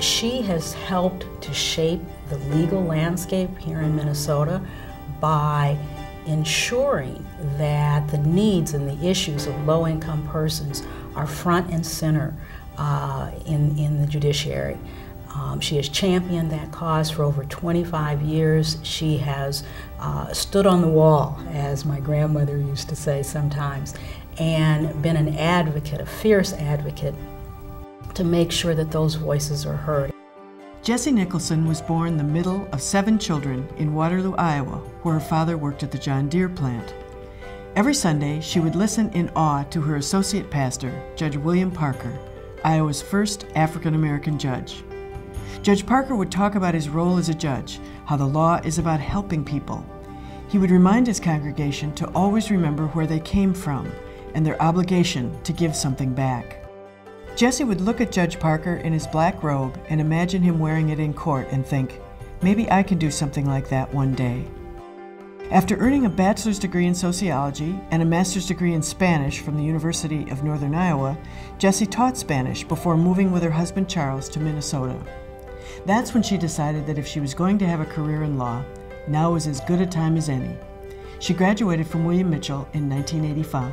she has helped to shape the legal landscape here in Minnesota by ensuring that the needs and the issues of low-income persons are front and center in the judiciary. She has championed that cause for over 25 years. She has stood on the wall, as my grandmother used to say sometimes, and been an advocate, a fierce advocate, to make sure that those voices are heard. Jessie Nicholson was born the middle of 7 children in Waterloo, Iowa, where her father worked at the John Deere plant. Every Sunday, she would listen in awe to her associate pastor, Judge William Parker, Iowa's first African-American judge. Judge Parker would talk about his role as a judge, how the law is about helping people. He would remind his congregation to always remember where they came from and their obligation to give something back. Jessie would look at Judge Parker in his black robe and imagine him wearing it in court and think, maybe I can do something like that one day. After earning a bachelor's degree in sociology and a master's degree in Spanish from the University of Northern Iowa, Jessie taught Spanish before moving with her husband Charles to Minnesota. That's when she decided that if she was going to have a career in law, now was as good a time as any. She graduated from William Mitchell in 1985.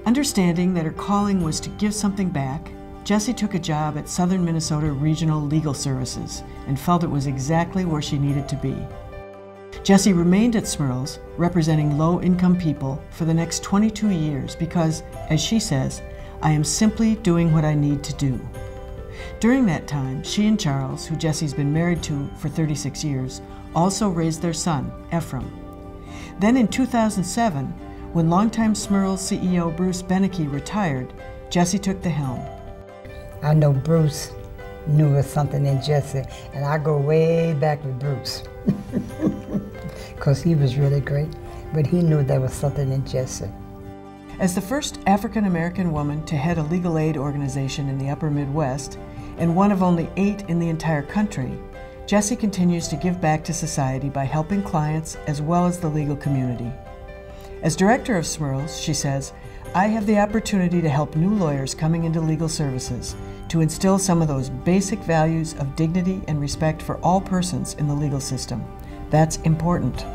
Understanding that her calling was to give something back, Jessie took a job at Southern Minnesota Regional Legal Services and felt it was exactly where she needed to be. Jessie remained at Smurls, representing low-income people, for the next 22 years because, as she says, I am simply doing what I need to do. During that time, she and Charles, who Jessie's been married to for 36 years, also raised their son, Ephraim. Then in 2007, when longtime Smurls CEO Bruce Beneke retired, Jessie took the helm. I know Bruce knew there was something in Jessie, and I go way back with Bruce, because he was really great, but he knew there was something in Jessie. As the first African-American woman to head a legal aid organization in the upper Midwest, and one of only 8 in the entire country, Jessie continues to give back to society by helping clients as well as the legal community. As director of Smurls, she says, I have the opportunity to help new lawyers coming into legal services to instill some of those basic values of dignity and respect for all persons in the legal system. That's important.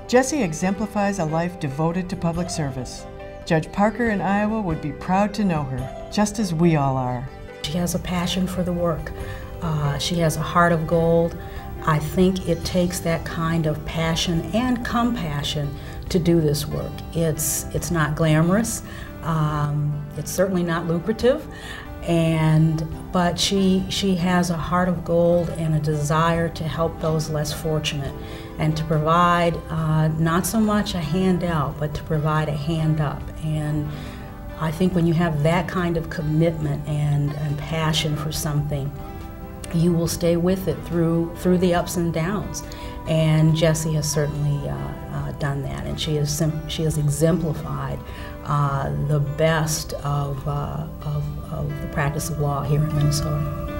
Jessie exemplifies a life devoted to public service. Judge Parker in Iowa would be proud to know her, just as we all are. She has a passion for the work. She has a heart of gold. I think it takes that kind of passion and compassion to do this work. It's not glamorous. It's certainly not lucrative. But she has a heart of gold and a desire to help those less fortunate and to provide not so much a handout, but to provide a hand up. And I think when you have that kind of commitment and passion for something, you will stay with it through the ups and downs. And Jessie has certainly done that, and she has exemplified the best of the practice of law here in Minnesota.